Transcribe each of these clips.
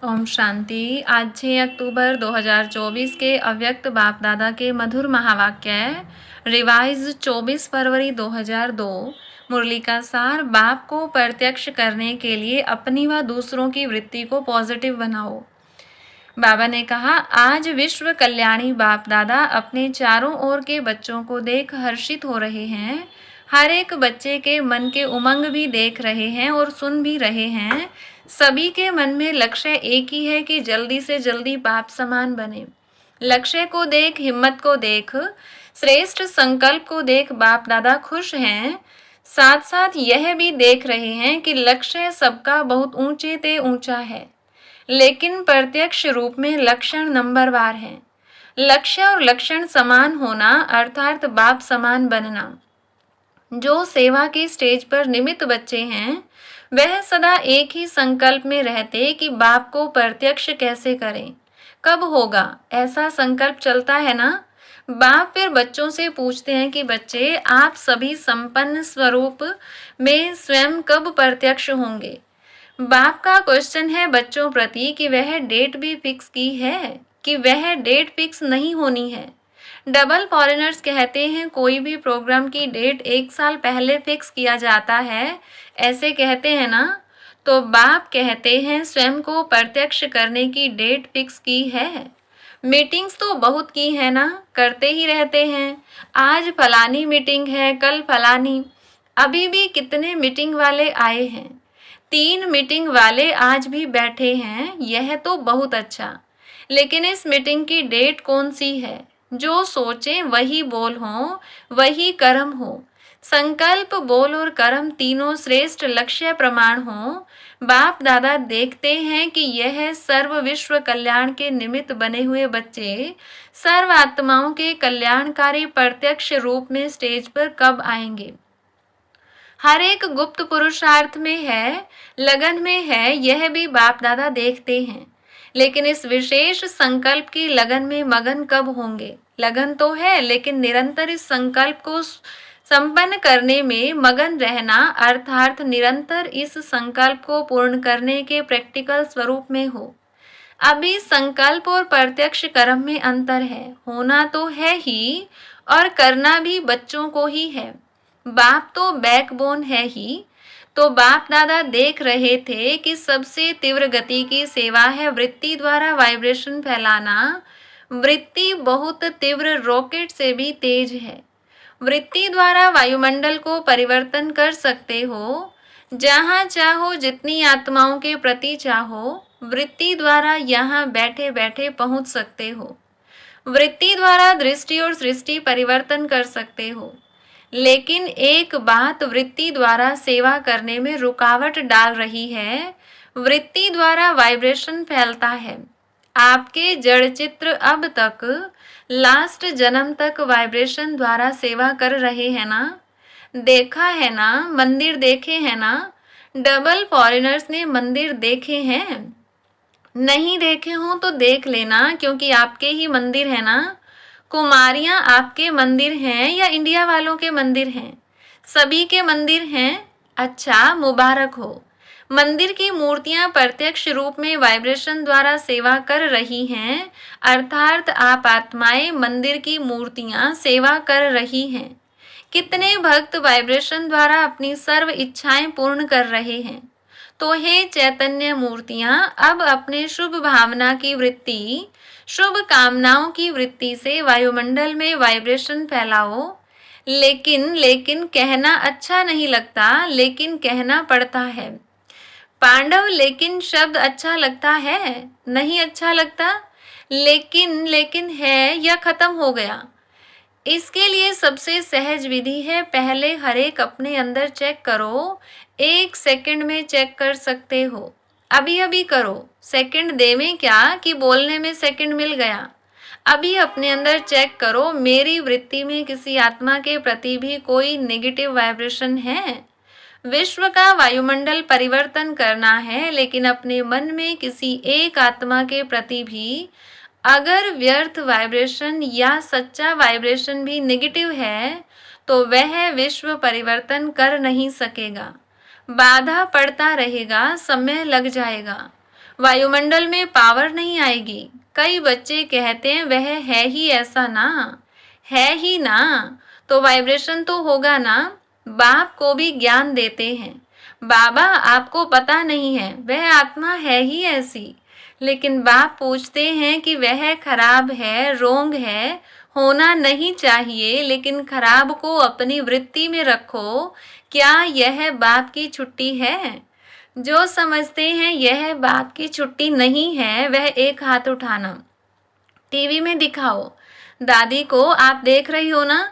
ओम शांति। आज 6 अक्टूबर 2024 के अव्यक्त बाप दादा के मधुर महावाक्य रिवाइज 24 फरवरी 2002। मुरली का सार। बाप को प्रत्यक्ष करने के लिए अपनी व दूसरों की वृत्ति को पॉजिटिव बनाओ। बाबा ने कहा, आज विश्व कल्याणी बाप दादा अपने चारों ओर के बच्चों को देख हर्षित हो रहे हैं। हर एक बच्चे के मन के उमंग भी देख रहे हैं और सुन भी रहे हैं। सभी के मन में लक्ष्य एक ही है कि जल्दी से जल्दी बाप समान बने। लक्ष्य को देख, हिम्मत को देख, श्रेष्ठ संकल्प को देख बाप दादा खुश हैं। साथ साथ यह भी देख रहे हैं कि लक्ष्य सबका बहुत ऊंचे ते ऊंचा है, लेकिन प्रत्यक्ष रूप में लक्षण नंबरवार है। लक्ष्य और लक्षण समान होना अर्थात बाप समान बनना। जो सेवा के स्टेज पर निमित्त बच्चे हैं, वह सदा एक ही संकल्प में रहते कि बाप को प्रत्यक्ष कैसे करें, कब होगा, ऐसा संकल्प चलता है ना। बाप फिर बच्चों से पूछते हैं कि बच्चे, आप सभी संपन्न स्वरूप में स्वयं कब प्रत्यक्ष होंगे। बाप का क्वेश्चन है बच्चों प्रति कि वह डेट भी फिक्स की है कि वह डेट फिक्स नहीं होनी है। डबल फॉरेनर्स कहते हैं कोई भी प्रोग्राम की डेट 1 साल पहले फिक्स किया जाता है, ऐसे कहते हैं ना। तो बाप कहते हैं स्वयं को प्रत्यक्ष करने की डेट फिक्स की है। मीटिंग्स तो बहुत की है ना, करते ही रहते हैं। आज फलानी मीटिंग है, कल फलानी। अभी भी कितने मीटिंग वाले आए हैं। 3 मीटिंग वाले आज भी बैठे हैं, यह तो बहुत अच्छा। लेकिन इस मीटिंग की डेट कौन सी है। जो सोचे वही बोल हो, वही कर्म हो। संकल्प, बोल और कर्म तीनों श्रेष्ठ लक्ष्य प्रमाण हो। बाप दादा देखते हैं कि यह सर्व विश्व कल्याण के निमित्त बने हुए बच्चे सर्व आत्माओं के कल्याणकारी प्रत्यक्ष रूप में स्टेज पर कब आएंगे। हर एक गुप्त पुरुषार्थ में है, लगन में है, यह भी बाप दादा देखते हैं। लेकिन इस विशेष संकल्प की लगन में मगन कब होंगे। लगन तो है, लेकिन निरंतर इस संकल्प को संपन्न करने में मगन रहना अर्थात निरंतर इस संकल्प को पूर्ण करने के प्रैक्टिकल स्वरूप में हो। अभी संकल्प और प्रत्यक्ष कर्म में अंतर है। होना तो है ही और करना भी बच्चों को ही है। बाप तो बैकबोन है ही। तो बाप दादा देख रहे थे कि सबसे तीव्र गति की सेवा है वृत्ति द्वारा वाइब्रेशन फैलाना। वृत्ति बहुत तीव्र रॉकेट से भी तेज है। वृत्ति द्वारा वायुमंडल को परिवर्तन कर सकते हो। जहाँ चाहो, जितनी आत्माओं के प्रति चाहो, वृत्ति द्वारा यहाँ बैठे बैठे पहुँच सकते हो। वृत्ति द्वारा दृष्टि और सृष्टि परिवर्तन कर सकते हो। लेकिन एक बात वृत्ति द्वारा सेवा करने में रुकावट डाल रही है। वृत्ति द्वारा वाइब्रेशन फैलता है। आपके जड़ चित्र अब तक लास्ट जन्म तक वाइब्रेशन द्वारा सेवा कर रहे हैं ना। देखा है ना, मंदिर देखे हैं ना। डबल फॉरेनर्स ने मंदिर देखे हैं। नहीं देखे हो तो देख लेना, क्योंकि आपके ही मंदिर है ना। कुमारियां आपके मंदिर हैं या इंडिया वालों के मंदिर हैं। सभी के मंदिर हैं। अच्छा, मुबारक हो। मंदिर की मूर्तियां प्रत्यक्ष रूप में वाइब्रेशन द्वारा सेवा कर रही हैं, अर्थात आप आत्माएं मंदिर की मूर्तियां सेवा कर रही हैं। कितने भक्त वाइब्रेशन द्वारा अपनी सर्व इच्छाएं पूर्ण कर रहे हैं। तो हे चैतन्य मूर्तियां, अब अपने शुभ भावना की वृत्ति, शुभ कामनाओं की वृत्ति से वायुमंडल में वाइब्रेशन फैलाओ। लेकिन कहना अच्छा नहीं लगता, लेकिन कहना पड़ता है। पांडव, लेकिन शब्द अच्छा लगता है, नहीं अच्छा लगता। लेकिन है या खत्म हो गया। इसके लिए सबसे सहज विधि है, पहले हर एक अपने अंदर चेक करो। 1 सेकंड में चेक कर सकते हो। अभी अभी करो। सेकंड देवें क्या कि बोलने में सेकंड मिल गया। अभी अपने अंदर चेक करो, मेरी वृत्ति में किसी आत्मा के प्रति भी कोई नेगेटिव वाइब्रेशन है। विश्व का वायुमंडल परिवर्तन करना है, लेकिन अपने मन में किसी एक आत्मा के प्रति भी अगर व्यर्थ वाइब्रेशन या सच्चा वाइब्रेशन भी नेगेटिव है, तो वह विश्व परिवर्तन कर नहीं सकेगा। बाधा पड़ता रहेगा, समय लग जाएगा। वायुमंडल में पावर नहीं आएगी। कई बच्चे कहते हैं वह है ही ऐसा ना, है ही ना, तो वाइब्रेशन तो होगा ना। बाप को भी ज्ञान देते हैं, बाबा आपको पता नहीं है वह आत्मा है ही ऐसी। लेकिन बाप पूछते हैं कि वह खराब है, रोंग है, होना नहीं चाहिए, लेकिन खराब को अपनी वृत्ति में रखो। क्या यह बाप की छुट्टी है? जो समझते हैं यह बाप की छुट्टी नहीं है, वह एक हाथ उठाना। टीवी में दिखाओ, दादी को आप देख रही हो ना?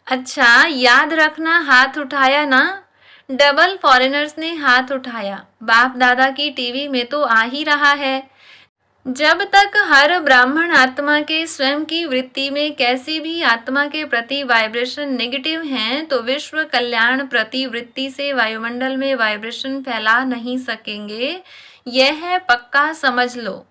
अच्छा, याद रखना हाथ उठाया ना? डबल फॉरेनर्स ने हाथ उठाया। बाप दादा की टीवी में तो आ ही रहा है। जब तक हर ब्राह्मण आत्मा के स्वयं की वृत्ति में कैसी भी आत्मा के प्रति वाइब्रेशन नेगेटिव हैं, तो विश्व कल्याण प्रति वृत्ति से वायुमंडल में वाइब्रेशन फैला नहीं सकेंगे। यह पक्का समझ लो।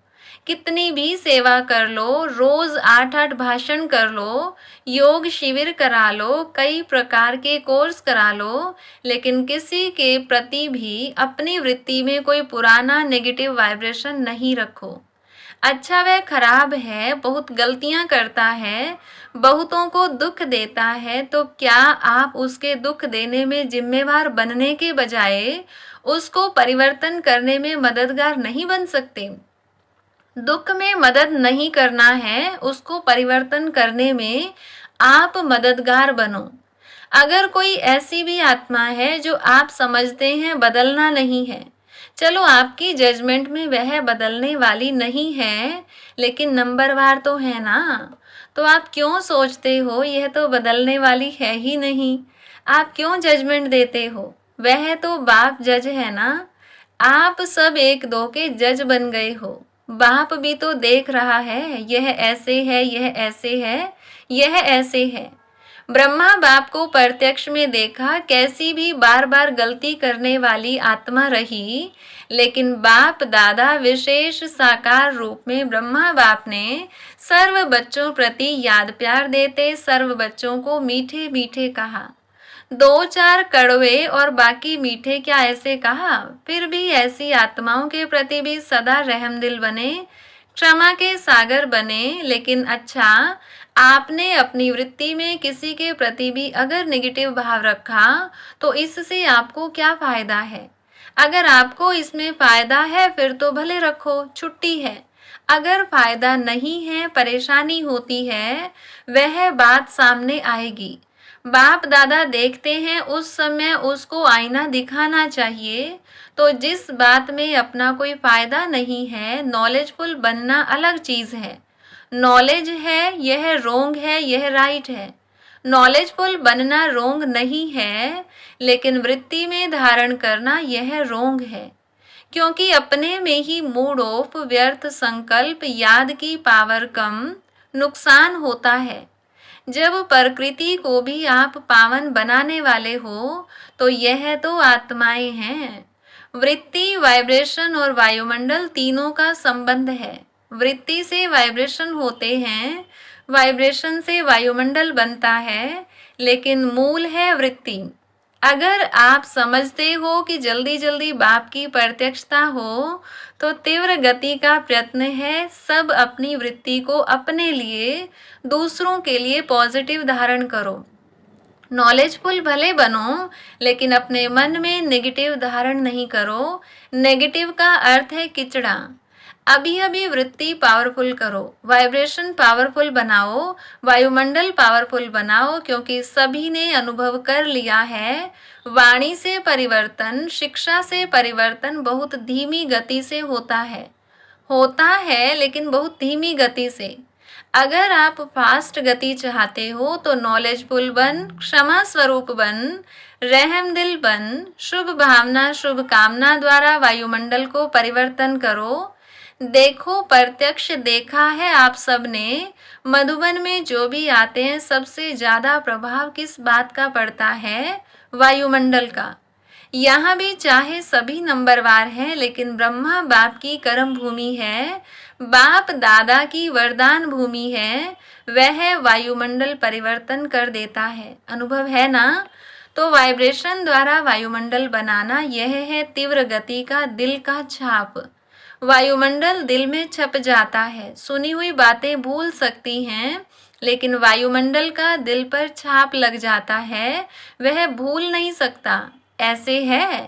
कितनी भी सेवा कर लो, रोज 8-8 भाषण कर लो, योग शिविर करा लो, कई प्रकार के कोर्स करा लो, लेकिन किसी के प्रति भी अपनी वृत्ति में कोई पुराना नेगेटिव वाइब्रेशन नहीं रखो। अच्छा, वह खराब है, बहुत गलतियां करता है, बहुतों को दुख देता है, तो क्या आप उसके दुख देने में जिम्मेवार बनने के बजाय उसको परिवर्तन करने में मददगार नहीं बन सकते? दुख में मदद नहीं करना है, उसको परिवर्तन करने में आप मददगार बनो। अगर कोई ऐसी भी आत्मा है जो आप समझते हैं बदलना नहीं है, चलो आपकी जजमेंट में वह बदलने वाली नहीं है, लेकिन नंबरवार तो है ना, तो आप क्यों सोचते हो यह तो बदलने वाली है ही नहीं? आप क्यों जजमेंट देते हो? वह तो बाप जज है ना। आप सब एक दो के जज बन गए हो। बाप भी तो देख रहा है, यह ऐसे है, यह ऐसे है, यह ऐसे है। ब्रह्मा बाप को प्रत्यक्ष में देखा, कैसी भी बार बार गलती करने वाली आत्मा रही, लेकिन बाप दादा विशेष साकार रूप में ब्रह्मा बाप ने सर्व बच्चों प्रति याद प्यार देते सर्व बच्चों को मीठे मीठे कहा। 2-4 कड़वे और बाकी मीठे क्या ऐसे कहा? फिर भी ऐसी आत्माओं के प्रति भी सदा रहमदिल बने, क्षमा के सागर बने। लेकिन अच्छा, आपने अपनी वृत्ति में किसी के प्रति भी अगर नेगेटिव भाव रखा, तो इससे आपको क्या फायदा है? अगर आपको इसमें फायदा है फिर तो भले रखो, छुट्टी है। अगर फायदा नहीं है, परेशानी होती है, वह बात सामने आएगी। बाप दादा देखते हैं, उस समय उसको आईना दिखाना चाहिए। तो जिस बात में अपना कोई फायदा नहीं है, नॉलेजफुल बनना अलग चीज है। नॉलेज है, यह रोंग है, यह राइट है। नॉलेजफुल बनना रोंग नहीं है, लेकिन वृत्ति में धारण करना यह रोंग है। क्योंकि अपने में ही मूड ऑफ, व्यर्थ संकल्प, याद की पावर कम, नुकसान होता है। जब प्रकृति को भी आप पावन बनाने वाले हो, तो यह तो आत्माएं हैं। वृत्ति, वाइब्रेशन और वायुमंडल तीनों का संबंध है। वृत्ति से वाइब्रेशन होते हैं, वाइब्रेशन से वायुमंडल बनता है, लेकिन मूल है वृत्ति। अगर आप समझते हो कि जल्दी जल्दी बाप की प्रत्यक्षता हो, तो तीव्र गति का प्रयत्न है। सब अपनी वृत्ति को अपने लिए, दूसरों के लिए पॉजिटिव धारण करो। नॉलेजफुल भले बनो, लेकिन अपने मन में नेगेटिव धारण नहीं करो। नेगेटिव का अर्थ है किचड़ा। अभी अभी वृत्ति पावरफुल करो, वाइब्रेशन पावरफुल बनाओ, वायुमंडल पावरफुल बनाओ, क्योंकि सभी ने अनुभव कर लिया है, वाणी से परिवर्तन, शिक्षा से परिवर्तन बहुत धीमी गति से होता है, लेकिन बहुत धीमी गति से। अगर आप फास्ट गति चाहते हो तो नॉलेजफुल बन, क्षमा स्वरूप बन, रहमदिल बन, शुभ भावना, शुभ कामना द्वारा वायुमंडल को परिवर्तन करो। देखो, प्रत्यक्ष देखा है आप सबने, मधुबन में जो भी आते हैं सबसे ज्यादा प्रभाव किस बात का पड़ता है? वायुमंडल का। यहाँ भी चाहे सभी नंबरवार हैं, लेकिन ब्रह्मा बाप की कर्म भूमि है, बाप दादा की वरदान भूमि है, वह वायुमंडल परिवर्तन कर देता है। अनुभव है ना? तो वाइब्रेशन द्वारा वायुमंडल बनाना यह है तीव्र गति का दिल का छाप। वायुमंडल दिल में छप जाता है। सुनी हुई बातें भूल सकती हैं, लेकिन वायुमंडल का दिल पर छाप लग जाता है, वह भूल नहीं सकता। ऐसे है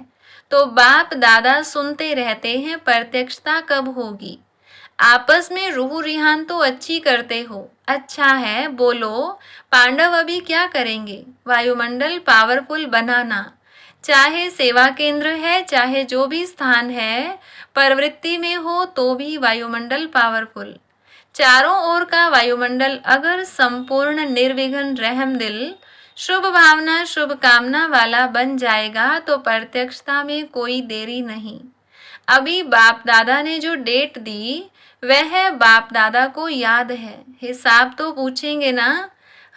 तो बाप दादा सुनते रहते हैं, प्रत्यक्षता कब होगी? आपस में रूह रिहान तो अच्छी करते हो। अच्छा है, बोलो पांडव अभी क्या करेंगे? वायुमंडल पावरफुल बनाना। चाहे सेवा केंद्र है, चाहे जो भी स्थान है, प्रवृत्ति में हो तो भी वायुमंडल पावरफुल। चारों ओर का वायुमंडल अगर संपूर्ण निर्विघ्न रहम दिल, शुभ भावना शुभ कामना वाला बन जाएगा तो प्रत्यक्षता में कोई देरी नहीं। अभी बाप दादा ने जो डेट दी वह बाप दादा को याद है। हिसाब तो पूछेंगे ना,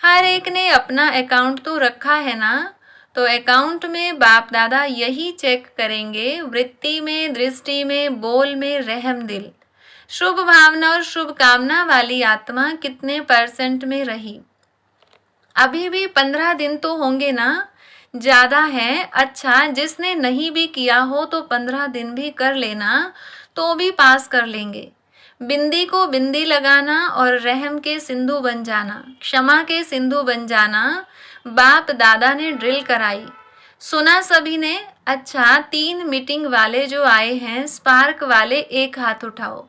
हर एक ने अपना अकाउंट तो रखा है ना, तो अकाउंट में बाप दादा यही चेक करेंगे, वृत्ति में, दृष्टि में, बोल में रहम दिल, शुभ भावना और शुभ कामना वाली आत्मा कितने % में रही। अभी भी 15 दिन तो होंगे ना, ज्यादा है। अच्छा, जिसने नहीं भी किया हो तो 15 दिन भी कर लेना तो भी पास कर लेंगे। बिंदी को बिंदी लगाना और रहम के सिंधु बन जाना, क्षमा के सिंधु बन जाना, बाप दादा ने ड्रिल कराई। सुना सभी ने? अच्छा, 3 मीटिंग वाले जो आए हैं, स्पार्क वाले, एक हाथ उठाओ।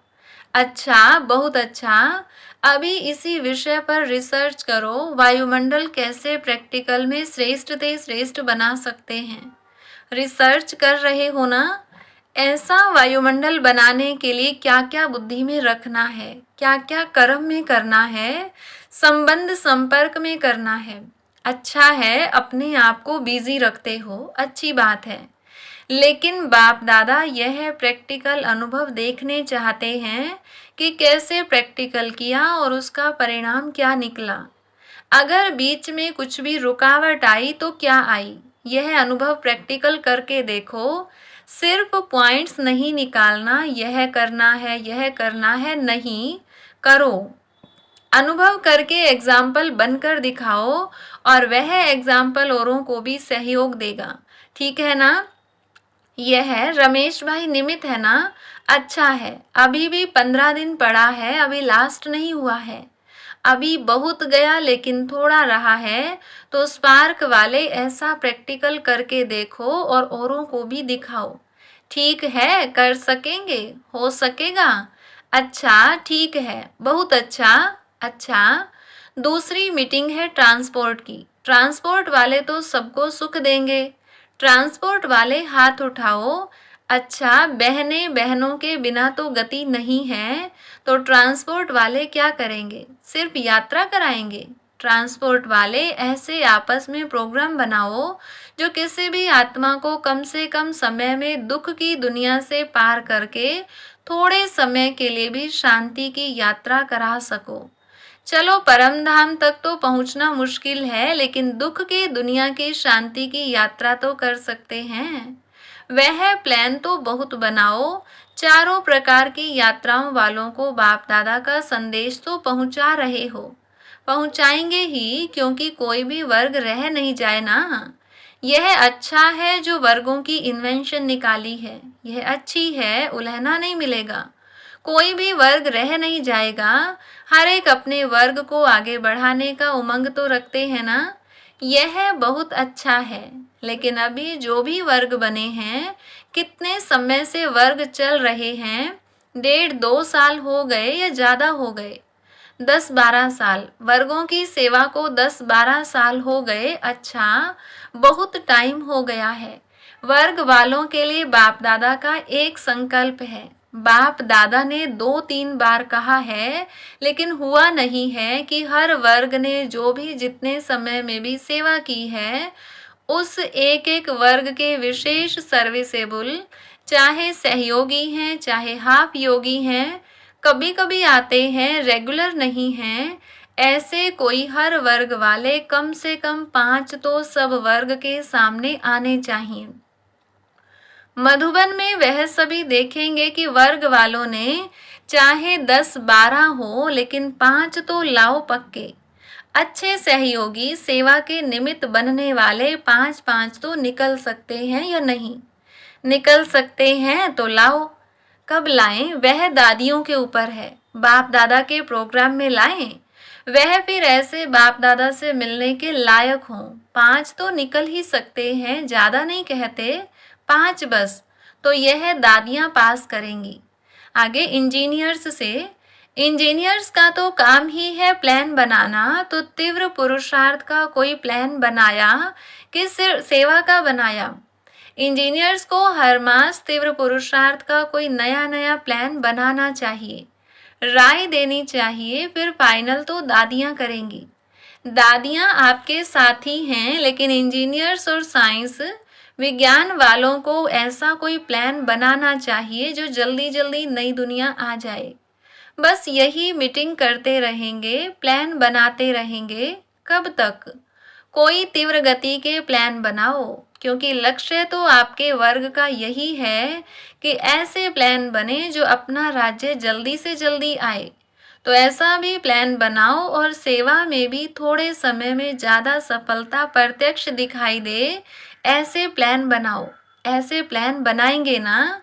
अच्छा, बहुत अच्छा। अभी इसी विषय पर रिसर्च करो, वायुमंडल कैसे प्रैक्टिकल में श्रेष्ठ से श्रेष्ठ बना सकते हैं। रिसर्च कर रहे हो ना? ऐसा वायुमंडल बनाने के लिए क्या क्या बुद्धि में रखना है, क्या क्या कर्म में करना है, संबंध संपर्क में करना है। अच्छा है, अपने आप को बिजी रखते हो, अच्छी बात है। लेकिन बाप दादा यह प्रैक्टिकल अनुभव देखने चाहते हैं कि कैसे प्रैक्टिकल किया और उसका परिणाम क्या निकला। अगर बीच में कुछ भी रुकावट आई तो क्या आई, यह अनुभव प्रैक्टिकल करके देखो। सिर्फ पॉइंट्स नहीं निकालना, यह करना है, नहीं, करो। अनुभव करके एग्जाम्पल बनकर दिखाओ और वह एग्जाम्पल औरों को भी सहयोग देगा। ठीक है ना? यह है रमेश भाई, निमित है ना? अच्छा है, अभी भी 15 दिन पड़ा है, अभी लास्ट नहीं हुआ है। अभी बहुत गया लेकिन थोड़ा रहा है, तो स्पार्क वाले ऐसा प्रैक्टिकल करके देखो और औरों को भी दिखाओ। ठीक है, कर सकेंगे, हो सकेगा? अच्छा, ठीक है, बहुत अच्छा। अच्छा, दूसरी मीटिंग है ट्रांसपोर्ट की। ट्रांसपोर्ट वाले तो सबको सुख देंगे। ट्रांसपोर्ट वाले हाथ उठाओ। अच्छा, बहनों के बिना तो गति नहीं है, तो ट्रांसपोर्ट वाले क्या करेंगे? सिर्फ यात्रा कराएंगे। ट्रांसपोर्ट वाले ऐसे आपस में प्रोग्राम बनाओ जो किसी भी आत्मा को कम से कम समय में दुख की दुनिया से पार करके थोड़े समय के लिए भी शांति की यात्रा करा सको। चलो, परम धाम तक तो पहुंचना मुश्किल है, लेकिन दुख की दुनिया की शांति की यात्रा तो कर सकते हैं। वह प्लान तो बहुत बनाओ। चारों प्रकार की यात्राओं वालों को बाप दादा का संदेश तो पहुंचा रहे हो, पहुंचाएंगे ही, क्योंकि कोई भी वर्ग रह नहीं जाए ना। यह अच्छा है जो वर्गों की इन्वेंशन निकाली है, यह अच्छी है, उलझना नहीं मिलेगा। कोई भी वर्ग रह नहीं जाएगा। हर एक अपने वर्ग को आगे बढ़ाने का उमंग तो रखते हैं ना। यह बहुत अच्छा है। लेकिन अभी जो भी वर्ग बने हैं, कितने समय से वर्ग चल रहे हैं? 1.5-2 साल हो गए या ज्यादा हो गए? 10-12 साल। वर्गों की सेवा को 10-12 साल हो गए। अच्छा, बहुत टाइम हो गया है। वर्ग वालों के लिए बाप दादा का एक संकल्प है। बाप दादा ने 2-3 बार कहा है, लेकिन हुआ नहीं है कि हर वर्ग ने जो भी जितने समय में भी सेवा की है, उस एक एक वर्ग के विशेष सर्विसेबल, चाहे सहयोगी हैं, चाहे हाफ योगी हैं, कभी कभी आते हैं, रेगुलर नहीं हैं, ऐसे कोई हर वर्ग वाले कम से कम 5 तो सब वर्ग के सामने आने चाहिए। मधुबन में वह सभी देखेंगे कि वर्ग वालों ने चाहे 10-12 हो, लेकिन 5 तो लाओ पक्के। अच्छे सहयोगी, सेवा के निमित्त बनने वाले 5-5 तो निकल सकते हैं या नहीं? निकल सकते हैं तो लाओ। कब लाएं वह दादियों के ऊपर है। बाप दादा के प्रोग्राम में लाएं, वह फिर ऐसे बाप दादा से मिलने के लायक हों। 5 तो निकल ही सकते हैं, ज़्यादा नहीं कहते, 5 बस, तो यह दादियाँ पास करेंगी। आगे इंजीनियर्स से, इंजीनियर्स का तो काम ही है प्लान बनाना, तो तीव्र पुरुषार्थ का कोई प्लान बनाया कि सिर्फ सेवा का बनाया। इंजीनियर्स को हर मास तीव्र पुरुषार्थ का कोई नया नया प्लान बनाना चाहिए, राय देनी चाहिए, फिर फाइनल तो दादियाँ करेंगी। दादियाँ आपके साथी हैं, लेकिन इंजीनियर्स और साइंस विज्ञान वालों को ऐसा कोई प्लान बनाना चाहिए जो जल्दी जल्दी नई दुनिया आ जाए। बस यही मीटिंग करते रहेंगे, प्लान बनाते रहेंगे। कब तक? कोई तीव्र गति के प्लान बनाओ, क्योंकि लक्ष्य तो आपके वर्ग का यही है कि ऐसे प्लान बने जो अपना राज्य जल्दी से जल्दी आए। तो ऐसा भी प्लान बनाओ और सेवा में भी थोड़े समय में ज़्यादा सफलता प्रत्यक्ष दिखाई दे, ऐसे प्लान बनाओ। ऐसे प्लान बनाएंगे ना?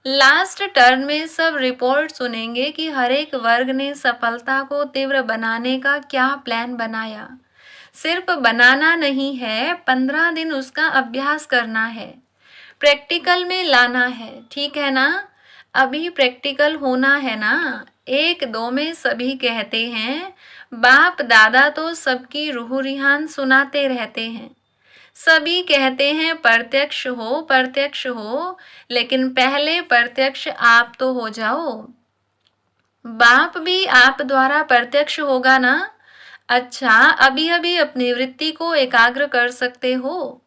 लास्ट टर्न में सब रिपोर्ट सुनेंगे कि हर एक वर्ग ने सफलता को तीव्र बनाने का क्या प्लान बनाया। सिर्फ बनाना नहीं है, 15 दिन उसका अभ्यास करना है, प्रैक्टिकल में लाना है, ठीक है ना? अभी प्रैक्टिकल होना है ना? 1-2 में सभी कहते हैं, बाप दादा तो सबकी रूह रिहान सुनाते रहते हैं। सभी कहते हैं प्रत्यक्ष हो, लेकिन पहले प्रत्यक्ष आप तो हो जाओ। बाप भी आप द्वारा प्रत्यक्ष होगा ना? अच्छा, अभी अभी अपनी वृत्ति को एकाग्र कर सकते हो।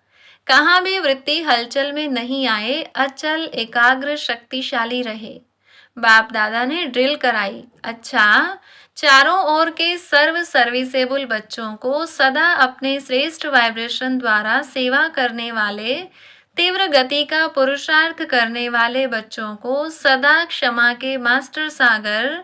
कहाँ भी वृत्ति हलचल में नहीं आए, अचल एकाग्र शक्तिशाली रहे। बाप दादा ने ड्रिल कराई। अच्छा, चारों ओर के सर्व सर्विसेबल बच्चों को सदा अपने श्रेष्ठ वाइब्रेशन द्वारा सेवा करने वाले, तीव्र गति का पुरुषार्थ करने वाले बच्चों को सदा क्षमा के मास्टर सागर,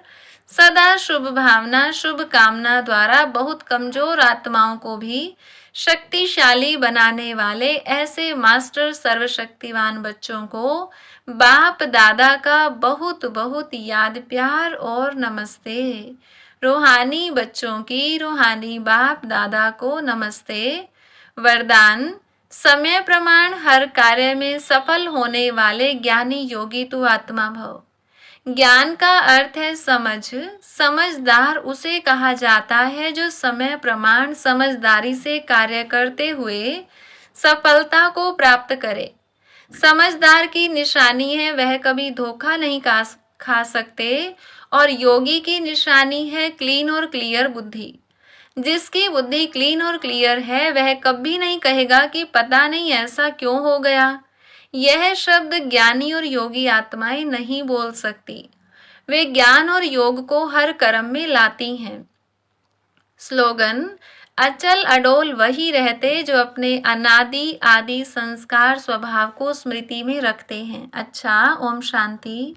सदा शुभ भावना शुभ कामना द्वारा बहुत कमजोर आत्माओं को भी शक्तिशाली बनाने वाले ऐसे मास्टर सर्वशक्तिवान बच्चों को बाप दादा का बहुत बहुत याद प्यार और नमस्ते। रूहानी बच्चों की रूहानी बाप दादा को नमस्ते। वरदान: समय प्रमाण हर कार्य में सफल होने वाले ज्ञानी योगी तू आत्मा भव। ज्ञान का अर्थ है समझ। समझदार उसे कहा जाता है जो समय प्रमाण समझदारी से कार्य करते हुए सफलता को प्राप्त करे। समझदार की निशानी है वह कभी धोखा नहीं खा सकते, और योगी की निशानी है क्लीन और क्लियर बुद्धि। जिसकी बुद्धि क्लीन और क्लियर है वह कभी नहीं कहेगा कि पता नहीं ऐसा क्यों हो गया। यह शब्द ज्ञानी और योगी आत्माएं नहीं बोल सकती। वे ज्ञान और योग को हर कर्म में लाती हैं। स्लोगन: अचल अडोल वही रहते जो अपने अनादि आदि संस्कार स्वभाव को स्मृति में रखते हैं। अच्छा, ओम शांति।